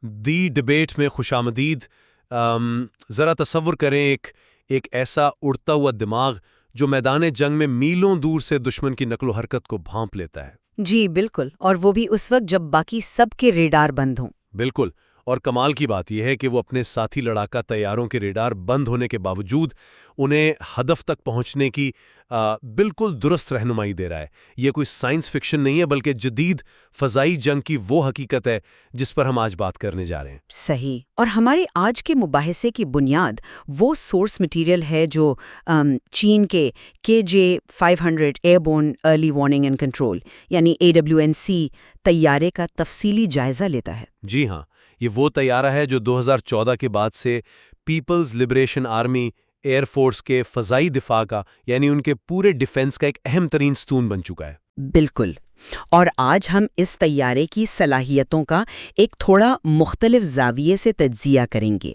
دی debate میں خوش آمدید۔ ذرا تصور کریں ایک ایسا اڑتا ہوا دماغ جو میدان جنگ میں میلوں دور سے دشمن کی نقل و حرکت کو بھانپ لیتا ہے۔ جی بالکل، اور وہ بھی اس وقت جب باقی سب کے ریڈار بند ہوں۔ بالکل، اور کمال کی بات یہ ہے کہ وہ اپنے ساتھی لڑاکا طیاروں کے ریڈار بند ہونے کے باوجود انہیں ہدف تک پہنچنے کی بالکل درست رہنمائی دے رہا ہے۔ یہ کوئی سائنس فکشن نہیں ہے بلکہ جدید فضائی جنگ کی وہ حقیقت ہے جس پر ہم آج بات کرنے جا رہے ہیں۔ صحیح، اور ہمارے آج کے مباحثے کی بنیاد وہ سورس مٹیریل ہے جو چین کے KJ-500 airborne early warning and control یعنی AWNC طیارے کا تفصیلی جائزہ لیتا ہے۔ جی ہاں، یہ وہ طیارہ ہے جو 2014 کے بعد سے Peoples liberation army air force کے فضائی دفاع کا یعنی ان کے پورے ڈیفنس کا ایک اہم ترین ستون بن چکا ہے۔ بالکل، اور آج ہم اس طیارے کی صلاحیتوں کا ایک تھوڑا مختلف زاویے سے تجزیہ کریں گے۔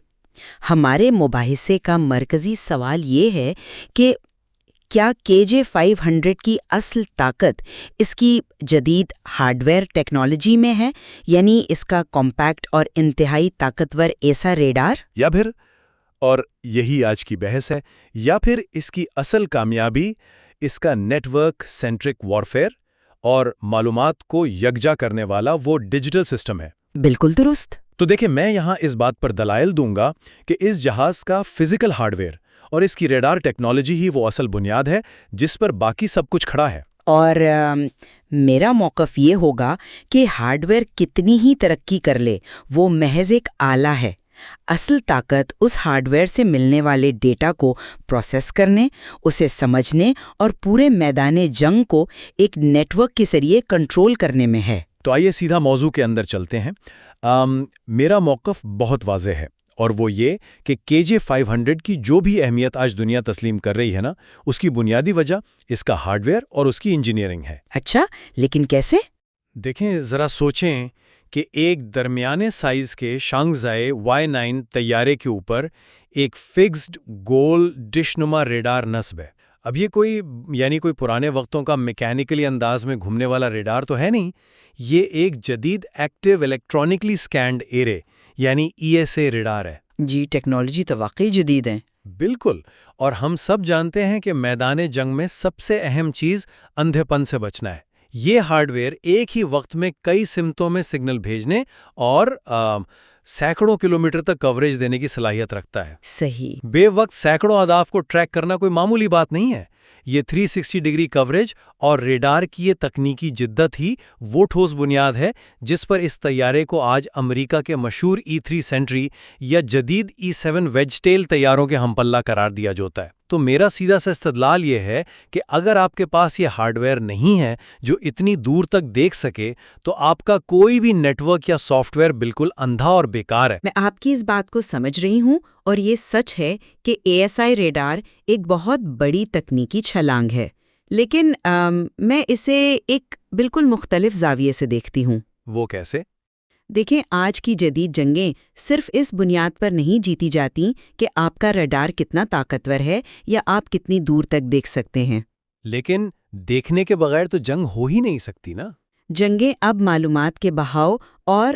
ہمارے مباحثے کا مرکزی سوال یہ ہے کہ کیا KJ-500 کی اصل طاقت اس کی جدید ہارڈ ویئر ٹیکنالوجی میں ہے، یعنی اس کا کمپیکٹ اور انتہائی طاقتور ایسا ریڈار، یا پھر، اور یہی آج کی بحث ہے، یا پھر اس کی اصل کامیابی اس کا نیٹ ورک سینٹرک وارفیئر اور معلومات کو یکجا کرنے والا وہ ڈیجیٹل سسٹم ہے؟ بالکل درست۔ تو دیکھیں، میں یہاں اس بات پر دلائل دوں گا کہ اس جہاز کا فزیکل ہارڈ ویئر اور اس کی ریڈار ٹیکنالوجی ہی وہ اصل بنیاد ہے جس پر باقی سب کچھ کھڑا ہے۔ اور میرا موقف یہ ہوگا کہ ہارڈ ویئر کتنی ہی ترقی کر لے، وہ محض ایک آلہ ہے۔ اصل طاقت اس ہارڈ ویئر سے ملنے والے ڈیٹا کو پروسیس کرنے، اسے سمجھنے اور پورے میدان جنگ کو ایک نیٹ ورک کے ذریعے کنٹرول کرنے میں ہے۔ تو آئیے سیدھا موضوع کے اندر چلتے ہیں۔ میرا موقف بہت واضح ہے، اور وہ یہ کہ KJ-500 کی جو بھی اہمیت آج دنیا تسلیم کر رہی ہے نا، اس کی بنیادی وجہ اس کا ہارڈ ویئر اور اس کی انجینئرنگ ہے۔ اچھا، لیکن کیسے؟ دیکھیں، ذرا سوچیں کہ ایک درمیانے سائز کے شانگزائی Y9 طیارے کے اوپر ایک فکسڈ گول ڈش نما ریڈار نصب ہے۔ اب یہ کوئی پرانے وقتوں کا میکینیکلی انداز میں گھومنے والا ریڈار تو ہے نہیں، یہ ایک جدید ایکٹیو الیکٹرونکلی سکینڈ ایرے یعنی ESA ریڈار ہے۔ جی، ٹیکنالوجی تو واقعی جدید ہے۔ بالکل، اور ہم سب جانتے ہیں کہ میدان جنگ میں سب سے اہم چیز اندھے پن سے بچنا ہے۔ یہ ہارڈ ویئر ایک ہی وقت میں کئی سمتوں میں سگنل بھیجنے اور سینکڑوں کلومیٹر تک کوریج دینے کی صلاحیت رکھتا ہے۔ صحیح۔ بے وقت سینکڑوں اہداف کو ٹریک کرنا کوئی معمولی بات نہیں ہے۔ یہ 360 ڈگری کوریج اور ریڈار کی یہ تکنیکی جدت ہی وہ ٹھوس بنیاد ہے جس پر اس طیارے کو آج امریکہ کے مشہور E3 سینٹری یا جدید E7 ویج ٹیل طیاروں کے ہم پلہ قرار دیا جاتا ہے۔ تو میرا سیدھا سا استدلال یہ ہے کہ اگر آپ کے پاس یہ ہارڈ ویئر نہیں ہے جو اتنی دور تک دیکھ سکے، تو آپ کا کوئی بھی نیٹ ورک یا سافٹ ویئر بالکل اندھا اور بیکار ہے۔ میں آپ کی اس بات کو سمجھ رہی ہوں، اور یہ سچ ہے کہ ASI ریڈار ایک بہت بڑی تکنیکی چھلانگ ہے، لیکن میں اسے ایک بالکل مختلف زاویے سے دیکھتی ہوں۔ وہ کیسے؟ دیکھیں، آج کی جدید جنگیں صرف اس بنیاد پر نہیں جیتی جاتی کہ آپ کا ریڈار کتنا طاقتور ہے یا آپ کتنی دور تک دیکھ سکتے ہیں۔ لیکن دیکھنے کے بغیر تو جنگ ہو ہی نہیں سکتی نا۔ جنگیں اب معلومات کے بہاؤ اور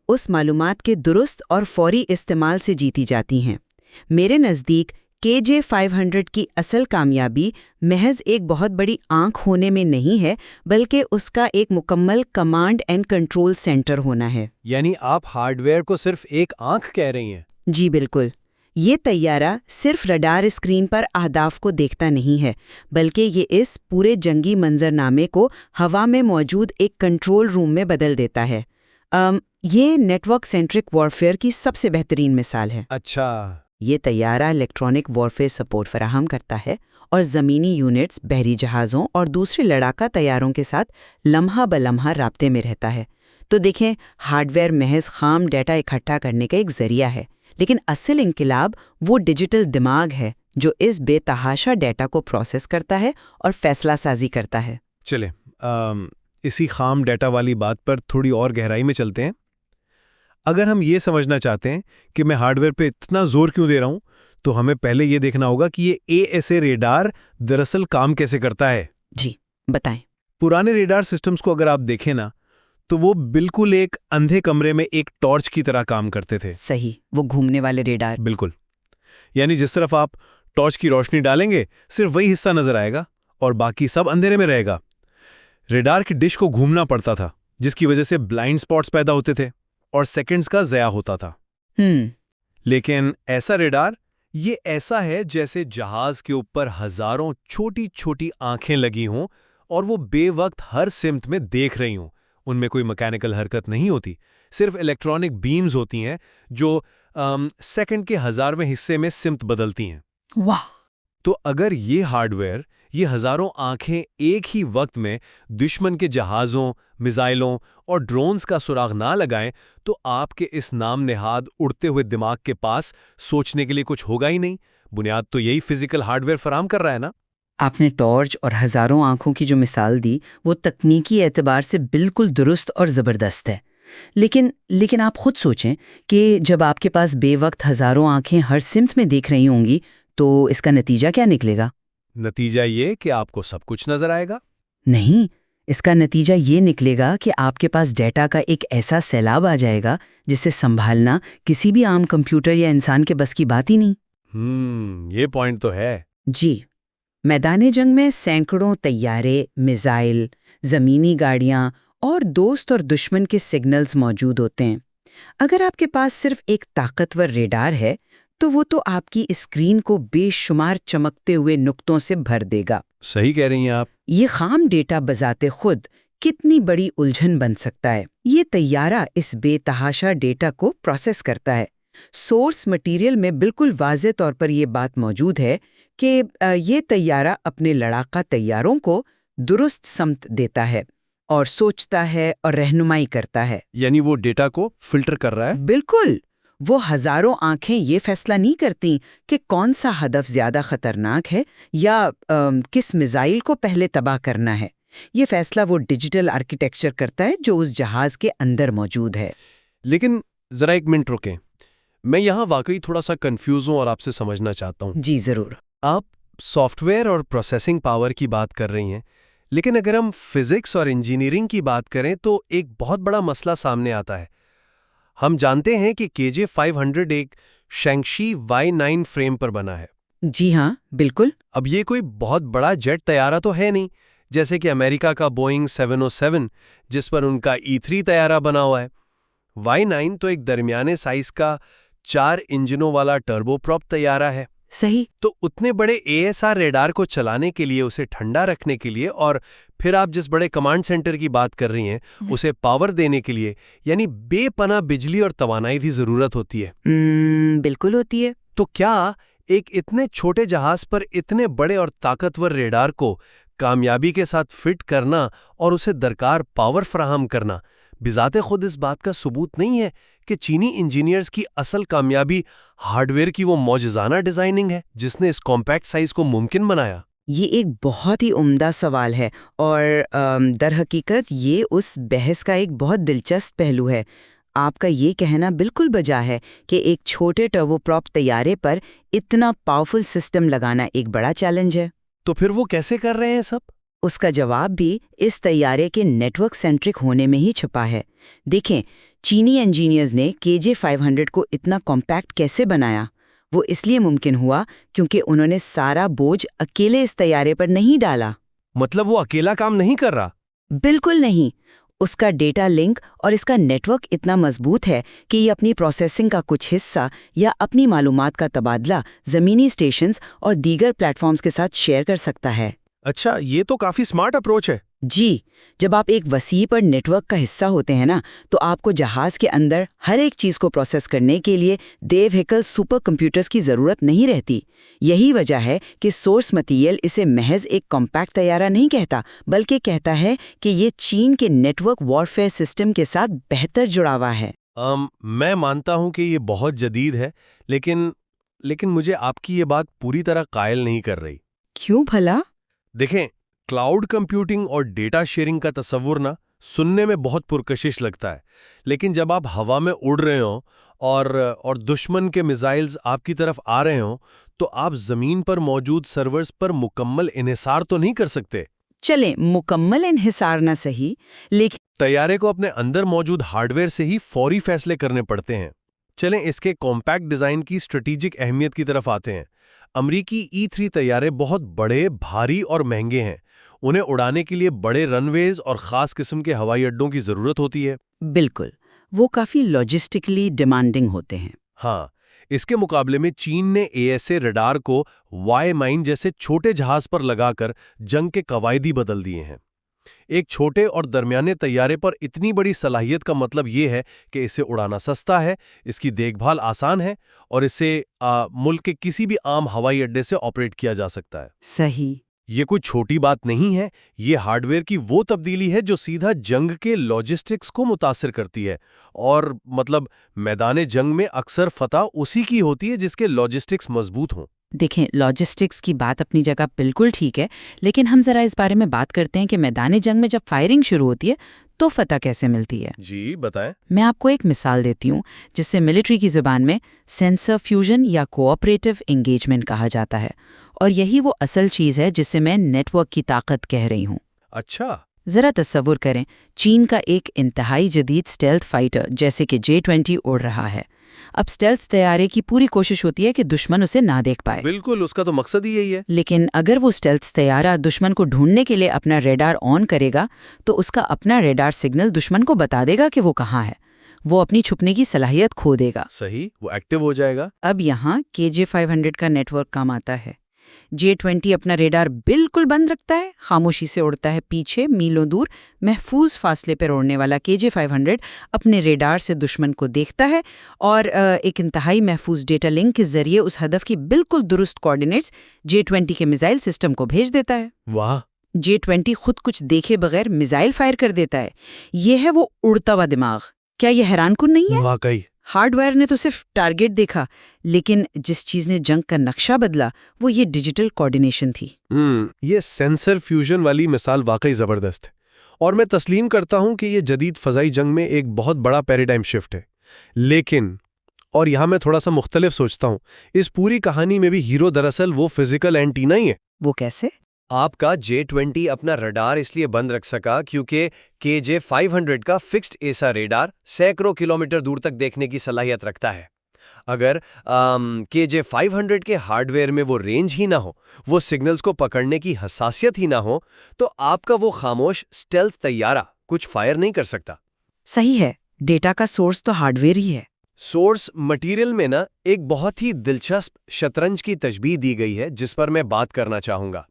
اس معلومات کے درست اور فوری استعمال سے جیتی جاتی ہیں۔ میرے نزدیک KJ-500 کی اصل کامیابی محض ایک بہت بڑی آنکھ ہونے میں نہیں ہے، بلکہ اس کا ایک مکمل کمانڈ اینڈ کنٹرول سینٹر ہونا ہے۔ یعنی آپ ہارڈ ویئر کو صرف ایک آنکھ کہہ رہی ہیں؟ جی بالکل۔ یہ طیارہ صرف رڈار اسکرین پر اہداف کو دیکھتا نہیں ہے، بلکہ یہ اس پورے جنگی منظرنامے کو ہوا میں موجود ایک کنٹرول روم میں بدل دیتا ہے۔ یہ نیٹ ورک سینٹرک وارفیئر کی سب سے بہترین مثال ہے۔ اچھا۔ یہ طیارہ الیکٹرانک وارفیئر سپورٹ فراہم کرتا ہے اور زمینی یونٹس، بحری جہازوں اور دوسرے لڑاکا طیاروں کے ساتھ لمحہ بلمحہ رابطے میں رہتا ہے۔ تو دیکھیں، ہارڈ ویئر محض خام ڈیٹا اکٹھا کرنے کا ایک ذریعہ ہے، لیکن اصل انقلاب وہ ڈیجیٹل دماغ ہے جو اس بے تحاشا ڈیٹا کو پروسیس کرتا ہے اور فیصلہ سازی کرتا ہے۔ چلیں، اسی خام ڈیٹا والی بات پر تھوڑی اور گہرائی میں چلتے ہیں۔ اگر ہم یہ سمجھنا چاہتے ہیں کہ میں ہارڈ ویئر پہ اتنا زور کیوں دے رہا ہوں، تو ہمیں پہلے یہ دیکھنا ہوگا کہ یہ ASA ریڈار دراصل کام کیسے کرتا ہے۔ جی بتائیں۔ پرانے ریڈار سسٹمز کو اگر آپ دیکھیں نا، تو وہ بالکل ایک اندھے کمرے میں ایک ٹارچ کی طرح کام کرتے تھے. صحیح، وہ گھومنے والے ریڈار. بالکل. یعنی جس طرف آپ ٹارچ کی روشنی ڈالیں گے صرف وہی حصہ نظر آئے گا اور باقی سب اندھیرے میں رہے گا. ریڈار کی ڈش کو گھومنا پڑتا تھا جس کی وجہ سے بلائنڈ سپاٹس پیدا ہوتے تھے اور سیکنڈز کا ضیاع ہوتا تھا. لیکن ایسا ریڈار یہ ایسا ہے جیسے جہاز کے اوپر ہزاروں چھوٹی چھوٹی آنکھیں لگی ہوں اور وہ بے وقت ہر سمت میں دیکھ رہی ہوں. ان میں کوئی مکینیکل حرکت نہیں ہوتی، صرف الیکٹرانک بیمز ہوتی ہیں جو سیکنڈ کے 1000ویں حصے میں سمت بدلتی ہیں. واہ! تو اگر یہ ہارڈ ویئر، یہ ہزاروں آنکھیں ایک ہی وقت میں دشمن کے جہازوں، میزائلوں اور ڈرونز کا سراغ نہ لگائیں تو آپ کے اس نام نہاد اڑتے ہوئے دماغ کے پاس سوچنے کے لیے کچھ ہوگا ہی نہیں. بنیاد تو یہی فزیکل ہارڈ ویئر فراہم کر رہا ہے نا. آپ نے ٹارچ اور ہزاروں آنکھوں کی جو مثال دی وہ تکنیکی اعتبار سے بالکل درست اور زبردست ہے. لیکن آپ خود سوچیں کہ جب آپ کے پاس بے وقت ہزاروں آنکھیں ہر سمت میں دیکھ رہی ہوں گی تو اس کا نتیجہ کیا نکلے گا؟ نتیجہ یہ کہ آپ کو سب کچھ نظر آئے گا؟ نہیں، اس کا نتیجہ یہ نکلے گا کہ آپ کے پاس ڈیٹا کا ایک ایسا سیلاب آ جائے گا جسے سنبھالنا کسی بھی عام کمپیوٹر یا انسان کے بس کی بات ہی نہیں. یہ پوائنٹ تو ہے. جی، میدان جنگ میں سینکڑوں طیارے، میزائل، زمینی گاڑیاں اور دوست اور دشمن کے سگنلز موجود ہوتے ہیں. اگر آپ کے پاس صرف ایک طاقتور ریڈار ہے تو وہ تو آپ کی اسکرین کو بے شمار چمکتے ہوئے نقطوں سے بھر دے گا. صحیح کہہ رہی ہیں آپ. یہ خام ڈیٹا بذات خود کتنی بڑی الجھن بن سکتا ہے. یہ طیارہ اس بے تحاشا ڈیٹا کو پروسیس کرتا ہے. سورس مٹیریل میں بالکل واضح طور پر یہ بات موجود ہے کہ یہ طیارہ اپنے لڑاکا طیاروں کو درست سمت دیتا ہے اور سوچتا ہے اور رہنمائی کرتا ہے. یعنی وہ ڈیٹا کو فلٹر کر رہا ہے؟ بالکل. وہ ہزاروں آنکھیں یہ فیصلہ نہیں کرتی کہ کون سا ہدف زیادہ خطرناک ہے یا کس میزائل کو پہلے تباہ کرنا ہے. یہ فیصلہ وہ ڈیجیٹل آرکیٹیکچر کرتا ہے جو اس جہاز کے اندر موجود ہے. لیکن ذرا ایک منٹ رکیں، میں یہاں واقعی تھوڑا سا کنفیوز ہوں اور آپ سے سمجھنا چاہتا ہوں. جی ضرور. آپ سافٹ ویئر اور پروسیسنگ پاور کی بات کر رہی ہیں، لیکن اگر ہم فزکس اور انجینئرنگ کی بات کریں تو ایک بہت بڑا مسئلہ سامنے آتا ہے. ہم جانتے ہیں کہ KJ-500 ایک شینگشی Y9 فریم پر بنا ہے. جی ہاں، بالکل. اب یہ کوئی بہت بڑا جیٹ طیارہ تو ہے نہیں، جیسے کہ امریکہ کا بوئنگ 707 جس پر ان کا E3 طیارہ بنا ہوا ہے. Y9 تو ایک درمیانے سائز کا 4 انجنوں والا ٹربو پراپ طیارہ ہے. صحیح. تو اتنے بڑے ASR ریڈار کو چلانے کے لیے، اسے ٹھنڈا رکھنے کے لیے، اور پھر آپ جس بڑے کمانڈ سینٹر کی بات کر رہی ہیں اسے پاور دینے کے لیے، یعنی بے پناہ بجلی اور توانائی کی ضرورت ہوتی ہے. بالکل ہوتی ہے. تو کیا ایک اتنے چھوٹے جہاز پر اتنے بڑے اور طاقتور ریڈار کو کامیابی کے ساتھ فٹ کرنا اور اسے درکار پاور فراہم کرنا بذات خود اس بات کا ثبوت نہیں ہے کہ چینی انجینئرز کی اصل کامیابی ہارڈ ویئر کی وہ معجزانہ ڈیزائننگ ہے جس نے اس کمپیکٹ سائز کو ممکن بنایا؟ یہ ایک بہت ہی عمدہ سوال ہے اور در حقیقت یہ اس بحث کا ایک بہت دلچسپ پہلو ہے. آپ کا یہ کہنا بالکل بجا ہے کہ ایک چھوٹے ٹربو پراپ طیارے پر اتنا پاورفل سسٹم لگانا ایک بڑا چیلنج ہے. تو پھر وہ کیسے کر رہے ہیں سب؟ اس کا جواب بھی اس طیارے کے نیٹ ورک سینٹرک ہونے میں ہی چھپا ہے. دیکھیں، چینی انجینئرز نے KJ-500 کو اتنا کمپیکٹ کیسے بنایا؟ وہ اس لیے ممکن ہوا کیونکہ انہوں نے سارا بوجھ اکیلے اس طیارے پر نہیں ڈالا. مطلب وہ اکیلا کام نہیں کر رہا؟ بالکل نہیں. اس کا ڈیٹا لنک اور اس کا نیٹ ورک اتنا مضبوط ہے کہ یہ اپنی پروسیسنگ کا کچھ حصہ یا اپنی معلومات کا تبادلہ زمینی اسٹیشنز اور دیگر پلیٹ فارمز کے ساتھ شیئر کر سکتا ہے. اچھا، یہ تو کافی سمارٹ اپروچ ہے. جی، جب آپ ایک وسیع پر نیٹ ورک کا حصہ ہوتے ہیں نا تو آپ کو جہاز کے اندر ہر ایک چیز کو پروسیس کرنے کے لیے دیو ہیکل سپر کمپیوٹرز کی ضرورت نہیں رہتی. یہی وجہ ہے کہ سورس مٹیریل اسے محض ایک کمپیکٹ طیارہ نہیں کہتا، بلکہ کہتا ہے کہ یہ چین کے نیٹ ورک وارفیئر سسٹم کے ساتھ بہتر جڑا ہوا ہے. میں مانتا ہوں کہ یہ بہت جدید ہے، لیکن مجھے آپ کی یہ بات پوری طرح قائل نہیں کر رہی. کیوں بھلا؟ دیکھیں، کلاؤڈ کمپیوٹنگ اور ڈیٹا شیئرنگ کا تصور نا سننے میں بہت پرکشش لگتا ہے، لیکن جب آپ ہوا میں اڑ رہے ہوں اور دشمن کے میزائلز آپ کی طرف آ رہے ہوں تو آپ زمین پر موجود سرورز پر مکمل انحصار تو نہیں کر سکتے. چلیں، مکمل انحصار نہ صحیح، لیکن طیارے کو اپنے اندر موجود ہارڈ ویئر سے ہی فوری فیصلے کرنے پڑتے ہیں۔ چلیں اس کے کمپیکٹ ڈیزائن کی اسٹریٹجک اہمیت کی طرف آتے ہیں۔ امریکی E-3 طیارے بہت بڑے، بھاری اور مہنگے ہیں۔ انہیں اڑانے کے لیے بڑے رن ویز اور خاص قسم کے ہوائی اڈوں کی ضرورت ہوتی ہے۔ بالکل، وہ کافی لاجسٹکلی ڈیمانڈنگ ہوتے ہیں۔ ہاں، اس کے مقابلے میں چین نے ASA ریڈار کو وائی مائن جیسے چھوٹے جہاز پر لگا کر جنگ کے قواعد بدل دیے ہیں۔ ایک چھوٹے اور درمیانے طیارے پر اتنی بڑی صلاحیت کا مطلب یہ ہے کہ اسے اڑانا سستا ہے، اس کی دیکھ بھال آسان ہے اور اسے ملک کے کسی بھی عام ہوائی اڈے سے آپریٹ کیا جا سکتا ہے۔ صحیح۔ یہ کوئی چھوٹی بات نہیں ہے، یہ ہارڈ ویئر کی وہ تبدیلی ہے جو سیدھا جنگ کے لاجسٹکس کو متاثر کرتی ہے، اور میدان جنگ میں اکثر فتح اسی کی ہوتی ہے جس کے لاجسٹکس مضبوط ہوں۔ دیکھیں، لاجسٹکس کی بات اپنی جگہ بالکل ٹھیک ہے، لیکن ہم ذرا اس بارے میں بات کرتے ہیں کہ میدان جنگ میں جب فائرنگ شروع ہوتی ہے تو فتح کیسے ملتی ہے۔ جی بتائیں۔ میں آپ کو ایک مثال دیتی ہوں جس سے ملٹری کی زبان میں سینسر فیوژن یا کوآپریٹو انگیجمنٹ کہا جاتا ہے، اور یہی وہ اصل چیز ہے جسے میں نیٹ ورک کی طاقت کہہ رہی ہوں۔ اچھا۔ ذرا تصور کریں، چین کا ایک انتہائی جدید اسٹیلتھ فائٹر جیسے کہ J-20 اڑ رہا ہے۔ اب اسٹیلتھ طیارے کی پوری کوشش ہوتی ہے کہ دشمن اسے نہ دیکھ پائے۔ بالکل، اس کا تو مقصد ہی یہی ہے۔ لیکن اگر وہ اسٹیلتھ طیارہ دشمن کو ڈھونڈنے کے لیے اپنا ریڈار آن کرے گا تو اس کا اپنا ریڈار سگنل دشمن کو بتا دے گا کہ وہ کہاں ہے۔ وہ اپنی چھپنے کی صلاحیت کھو دے گا۔ صحیح، وہ ایکٹیو ہو جائے گا۔ اب یہاں KJ-500 کا نیٹ ورک کام آتا ہے۔ J-20 اپنا ریڈار بالکل بند رکھتا ہے، خاموشی سے اڑتا ہے پیچھے میلوں دور۔ محفوظ فاصلے پر اڑنے والا KJ-500 اپنے ریڈار سے دشمن کو دیکھتا ہے اور ایک انتہائی محفوظ ڈیٹا لنک کے ذریعے اس ہدف کی بالکل درست کوآرڈینیٹس J-20 کے میزائل سسٹم کو بھیج دیتا ہے۔ واہ! J-20 خود کچھ دیکھے بغیر میزائل فائر کر دیتا ہے۔ یہ ہے وہ اڑتا ہوا دماغ۔ کیا یہ حیران کن نہیں ہے؟ واقعی ہارڈ وائر نے تو صرف ٹارگٹ دیکھا، لیکن جس چیز نے جنگ کا نقشہ بدلا وہ یہ ڈیجیٹل کوآرڈینیشن تھی۔ یہ سینسر فیوژن والی مثال واقعی زبردست ہے، اور میں تسلیم کرتا ہوں کہ یہ جدید فضائی جنگ میں ایک بہت بڑا پیراڈائم شفٹ ہے۔ لیکن اور یہاں میں تھوڑا سا مختلف سوچتا ہوں، اس پوری کہانی میں بھی ہیرو دراصل وہ فزیکل اینٹینا ہی ہے۔ وہ کیسے؟ آپ کا J-20 اپنا ریڈار اس لیے بند رکھ سکا کیونکہ KJ-500 کا فکسڈ ایسا ریڈار سینکڑوں کلومیٹر دور تک دیکھنے کی صلاحیت رکھتا ہے۔ اگر KJ-500 کے ہارڈ ویئر میں وہ رینج ہی نہ ہو، وہ سگنلز کو پکڑنے کی حساسیت ہی نہ ہو، تو آپ کا وہ خاموش اسٹیلتھ طیارہ کچھ فائر نہیں کر سکتا۔ صحیح ہے، ڈیٹا کا سورس تو ہارڈ ویئر ہی ہے۔ سورس مٹیریل میں ایک بہت ہی دلچسپ شطرنج کی تشبیہ دی گئی ہے جس پر میں بات کرنا چاہوں گا۔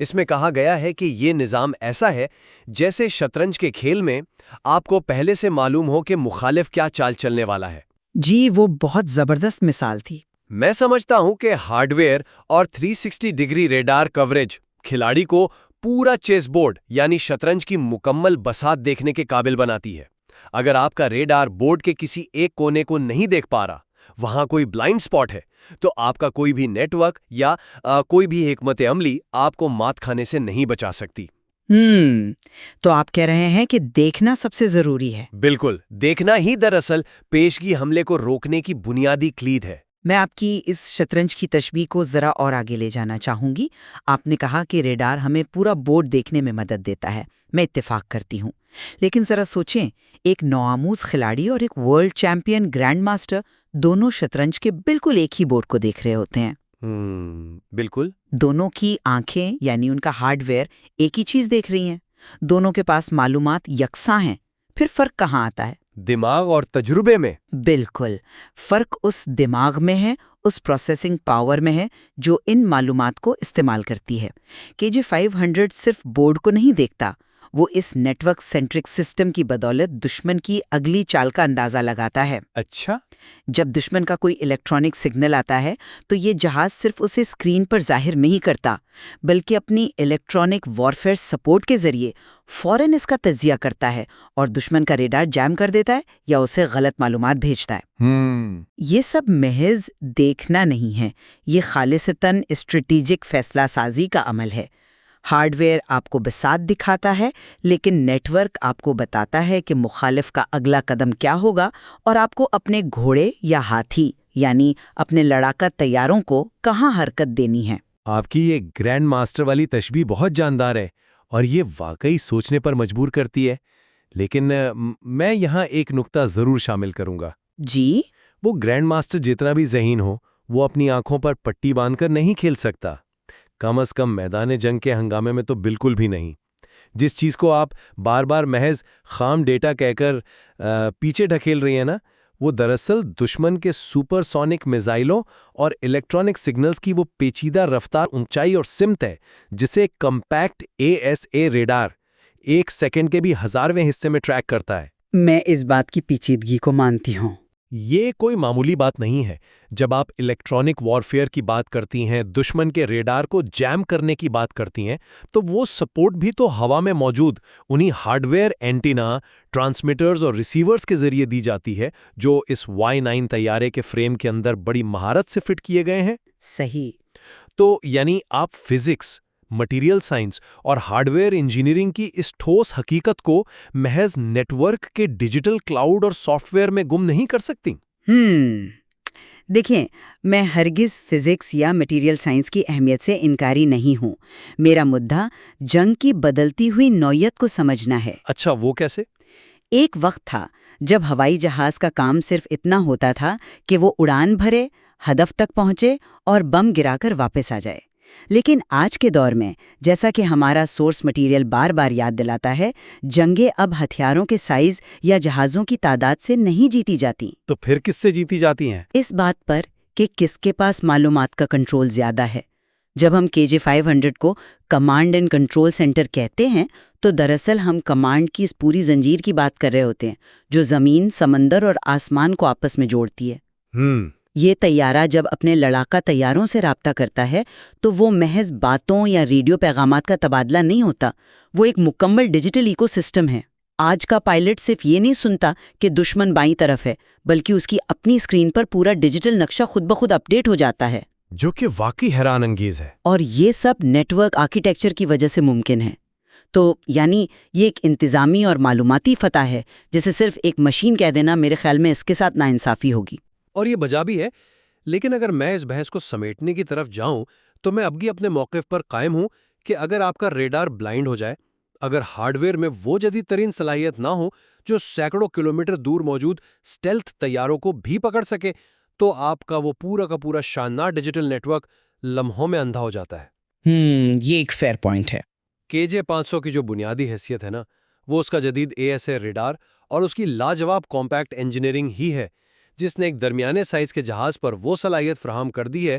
اس میں کہا گیا ہے کہ یہ نظام ایسا ہے جیسے شطرنج کے کھیل میں آپ کو پہلے سے معلوم ہو کہ مخالف کیا چال چلنے والا ہے۔ جی، وہ بہت زبردست مثال تھی۔ میں سمجھتا ہوں کہ ہارڈ ویئر اور 360 ڈگری ریڈار کوریج کھلاڑی کو پورا چیس بورڈ یعنی شطرنج کی مکمل بساط دیکھنے کے قابل بناتی ہے۔ اگر آپ کا ریڈار بورڈ کے کسی ایک کونے کو نہیں دیکھ پا رہا، وہاں کوئی بلائنڈ سپاٹ ہے، تو آپ کا کوئی بھی نیٹ ورک یا کوئی بھی حکمت عملی آپ کو مات کھانے سے نہیں بچا سکتی۔ تو آپ کہہ رہے ہیں کہ دیکھنا سب سے ضروری ہے۔ بالکل، دیکھنا ہی دراصل پیشگی حملے کو روکنے کی بنیادی کلید ہے۔ میں آپ کی اس شطرنج کی تشبیہ کو ذرا اور آگے لے جانا چاہوں گی۔ آپ نے کہا کہ ریڈار ہمیں پورا بورڈ دیکھنے میں مدد دیتا ہے، میں اتفاق کرتی ہوں، لیکن ذرا سوچیں، ایک نوآموز کھلاڑی اور ایک ورلڈ چیمپئن گرینڈ ماسٹر دونوں شطرنج کے بالکل ایک ہی بورڈ کو دیکھ رہے ہوتے ہیں۔ بالکل۔ دونوں کی آنکھیں یعنی ان کا ہارڈ ویئر ایک ہی چیز دیکھ رہی ہیں، دونوں کے پاس معلومات یکساں ہیں، پھر فرق کہاں آتا ہے؟ دماغ اور تجربے میں۔ بالکل، فرق اس دماغ میں ہے، اس پروسیسنگ پاور میں ہے جو ان معلومات کو استعمال کرتی ہے۔ KJ-500 صرف بورڈ کو نہیں دیکھتا، وہ اس نیٹ ورک سینٹرک سسٹم کی بدولت دشمن کی اگلی چال کا اندازہ لگاتا ہے۔ اچھا۔ جب دشمن کا کوئی الیکٹرانک سگنل آتا ہے تو یہ جہاز صرف اسے اسکرین پر ظاہر نہیں کرتا، بلکہ اپنی الیکٹرانک وارفیئر سپورٹ کے ذریعے فوراً اس کا تجزیہ کرتا ہے اور دشمن کا ریڈار جیم کر دیتا ہے یا اسے غلط معلومات بھیجتا ہے۔ یہ سب محض دیکھنا نہیں ہے، یہ خالصتاً اسٹریٹجک فیصلہ سازی کا عمل ہے۔ ہارڈ ویئر آپ کو بساط دکھاتا ہے، لیکن نیٹ ورک آپ کو بتاتا ہے کہ مخالف کا اگلا قدم کیا ہوگا اور آپ کو اپنے گھوڑے یا ہاتھی یعنی اپنے لڑاکا طیاروں کو کہاں حرکت دینی ہے۔ آپ کی یہ گرینڈ ماسٹر والی تشبیہ بہت جاندار ہے اور یہ واقعی سوچنے پر مجبور کرتی ہے۔ لیکن میں یہاں ایک نقطہ ضرور شامل کروں گا۔ جی؟ وہ گرینڈ ماسٹر جتنا بھی ذہین ہو، وہ اپنی آنکھوں پر پٹی باندھ کر نہیں کھیل سکتا، کم از کم میدان جنگ کے ہنگامے میں تو بالکل بھی نہیں۔ جس چیز کو آپ بار بار محض خام ڈیٹا کہہ کر پیچھے ڈھکیل رہی ہیں نا، وہ دراصل دشمن کے سپر سونک میزائلوں اور الیکٹرانک سگنلز کی وہ پیچیدہ رفتار، اونچائی اور سمت ہے جسے کمپیکٹ ASA ریڈار 1 سیکنڈ کے بھی 1000ویں حصے میں ٹریک کرتا ہے۔ میں اس بات کی پیچیدگی کو مانتی ہوں۔ یہ کوئی معمولی بات نہیں ہے۔ جب آپ الیکٹرانک وارفیئر کی بات کرتی ہیں، دشمن کے ریڈار کو جیم کرنے کی بات کرتی ہیں، تو وہ سپورٹ بھی تو ہوا میں موجود انہی ہارڈ ویئر، اینٹینا، ٹرانسمیٹرز اور ریسیورز کے ذریعے دی جاتی ہے، جو اس Y9 طیارے کے فریم کے اندر بڑی مہارت سے فٹ کیے گئے ہیں۔ صحیح۔ تو یعنی آپ فزکس، مٹیریل سائنس اور ہارڈ ویئر انجینئرنگ کی اس ٹھوس حقیقت کو محض نیٹ ورک کے ڈیجیٹل کلاؤڈ اور سافٹ ویئر میں گم نہیں کر سکتی۔ دیکھیں، میں ہرگز فزکس یا مٹیریل سائنس کی اہمیت سے انکاری نہیں ہوں۔ میرا مدعا جنگ کی بدلتی ہوئی نوعیت کو سمجھنا ہے۔ اچھا، وہ کیسے؟ ایک وقت تھا جب ہوائی جہاز کا کام صرف اتنا ہوتا تھا کہ وہ اڑان بھرے، ہدف تک پہنچے اور بم گرا کر واپس آ جائے۔ لیکن آج کے دور میں، جیسا کہ ہمارا سورس مٹیریل بار بار یاد دلاتا ہے، جنگیں اب ہتھیاروں کے سائز یا جہازوں کی تعداد سے نہیں جیتی جاتی۔ تو پھر کس سے جیتی جاتی ہیں؟ اس بات پر کہ کس کے پاس معلومات کا کنٹرول زیادہ ہے۔ جب ہم KJ-500 کو کمانڈ اینڈ کنٹرول سینٹر کہتے ہیں تو دراصل ہم کمانڈ کی اس پوری زنجیر کی بات کر رہے ہوتے ہیں جو زمین، سمندر اور آسمان کو آپس میں جوڑتی ہے۔ یہ طیارہ جب اپنے لڑاکا طیاروں سے رابطہ کرتا ہے تو وہ محض باتوں یا ریڈیو پیغامات کا تبادلہ نہیں ہوتا، وہ ایک مکمل ڈیجیٹل ایکو سسٹم ہے۔ آج کا پائلٹ صرف یہ نہیں سنتا کہ دشمن بائیں طرف ہے، بلکہ اس کی اپنی اسکرین پر پورا ڈیجیٹل نقشہ خود بخود اپڈیٹ ہو جاتا ہے، جو کہ واقعی حیران انگیز ہے۔ اور یہ سب نیٹ ورک آرکیٹیکچر کی وجہ سے ممکن ہے۔ تو یعنی یہ ایک انتظامی اور معلوماتی فتح ہے جسے صرف ایک مشین کہہ دینا میرے خیال میں اس کے ساتھ ناانصافی ہوگی۔ اور یہ بجا بھی ہے، لیکن اگر میں اس بحث کو سمیٹنے کی طرف جاؤں تو میں اب بھی اپنے موقف پر قائم ہوں کہ اگر آپ کا ریڈار بلائنڈ ہو جائے، اگر ہارڈ ویئر میں وہ جدید ترین صلاحیت نہ ہو جو سینکڑوں کلومیٹر دور موجود سٹیلتھ طیاروں کو بھی پکڑ سکے، تو آپ کا وہ پورا کا پورا شاندار ڈیجیٹل نیٹ ورک لمحوں میں اندھا ہو جاتا ہے۔ یہ ایک فیئر پوائنٹ ہے۔ KJ-500 کی جو بنیادی حیثیت ہے نا، وہ اس کا جدید ASA ریڈار اور اس کی لاجواب کمپیکٹ انجینئرنگ ہی ہے، جس نے ایک درمیانے سائز کے جہاز پر وہ صلاحیت فراہم کر دی ہے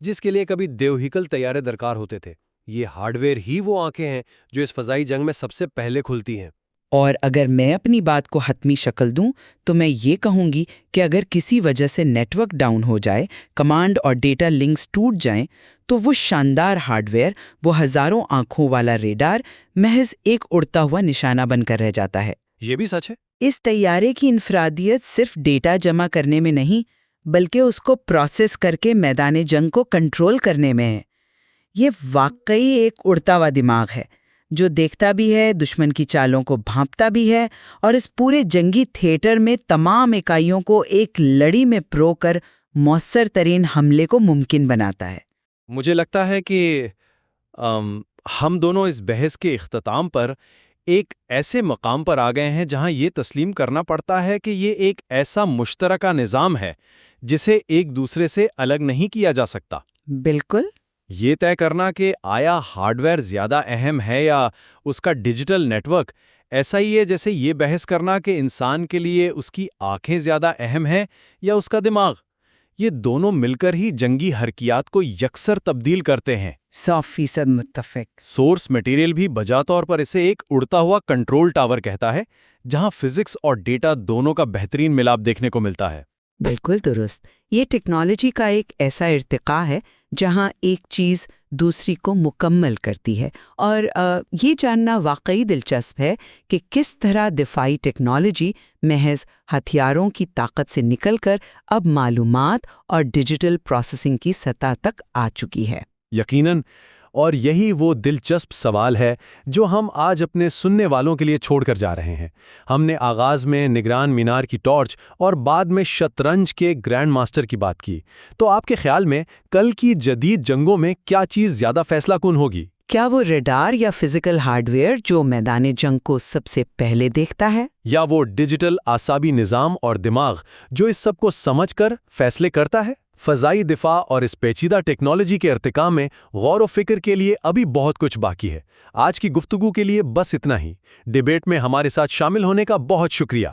جس کے لیے کبھی دیوہیکل طیارے درکار ہوتے تھے۔ یہ ہارڈ ویئر ہی وہ آنکھیں ہیں جو اس فضائی جنگ میں سب سے پہلے کھلتی ہیں۔ اور اگر میں اپنی بات کو حتمی شکل دوں تو میں یہ کہوں گی کہ اگر کسی وجہ سے نیٹ ورک ڈاؤن ہو جائے، کمانڈ اور ڈیٹا لنکس ٹوٹ جائیں، تو وہ شاندار ہارڈ ویئر، وہ ہزاروں آنکھوں والا ریڈار محض ایک اڑتا ہوا نشانہ بن کر رہ جاتا ہے۔ یہ بھی سچ ہے۔ اس طیارے کی انفرادیت صرف ڈیٹا جمع کرنے میں نہیں، بلکہ اس کو پروسیس کر کے میدان جنگ کو کنٹرول کرنے میں ہے۔ یہ واقعی ایک اڑتا ہوا دماغ ہے جو دیکھتا بھی ہے، دشمن کی چالوں کو بھانپتا بھی ہے، اور اس پورے جنگی تھیٹر میں تمام اکائیوں کو ایک لڑی میں پرو کر مؤثر ترین حملے کو ممکن بناتا ہے۔ مجھے لگتا ہے کہ ہم دونوں اس بحث کے اختتام پر ایک ایسے مقام پر آ گئے ہیں جہاں یہ تسلیم کرنا پڑتا ہے کہ یہ ایک ایسا مشترکہ نظام ہے جسے ایک دوسرے سے الگ نہیں کیا جا سکتا۔ بالکل۔ یہ طے کرنا کہ آیا ہارڈ ویئر زیادہ اہم ہے یا اس کا ڈیجیٹل نیٹ ورک، ایسا ہی ہے جیسے یہ بحث کرنا کہ انسان کے لیے اس کی آنکھیں زیادہ اہم ہیں یا اس کا دماغ۔ یہ دونوں مل کر ہی جنگی حرکیات کو یکسر تبدیل کرتے ہیں۔ 100% متفق۔ سورس مٹیریل بھی بجا طور پر اسے ایک اڑتا ہوا کنٹرول ٹاور کہتا ہے، جہاں فزکس اور ڈیٹا دونوں کا بہترین ملاپ دیکھنے کو ملتا ہے۔ بالکل درست۔ یہ ٹیکنالوجی کا ایک ایسا ارتقاء ہے جہاں ایک چیز دوسری کو مکمل کرتی ہے، اور یہ جاننا واقعی دلچسپ ہے کہ کس طرح دفاعی ٹیکنالوجی محض ہتھیاروں کی طاقت سے نکل کر اب معلومات اور ڈیجیٹل پروسیسنگ کی سطح تک آ چکی ہے۔ یقیناً، اور یہی وہ دلچسپ سوال ہے جو ہم آج اپنے سننے والوں کے لیے چھوڑ کر جا رہے ہیں۔ ہم نے آغاز میں نگران مینار کی ٹارچ اور بعد میں شطرنج کے گرینڈ ماسٹر کی بات کی۔ تو آپ کے خیال میں کل کی جدید جنگوں میں کیا چیز زیادہ فیصلہ کن ہوگی؟ کیا وہ ریڈار یا فزیکل ہارڈ ویئر جو میدان جنگ کو سب سے پہلے دیکھتا ہے؟ یا وہ ڈیجیٹل اعصابی نظام اور دماغ جو اس سب کو سمجھ کر فیصلے کرتا ہے؟ فضائی دفاع اور اس پیچیدہ ٹیکنالوجی کے ارتقاء میں غور و فکر کے لیے ابھی بہت کچھ باقی ہے۔ آج کی گفتگو کے لیے بس اتنا ہی۔ ڈیبیٹ میں ہمارے ساتھ شامل ہونے کا بہت شکریہ۔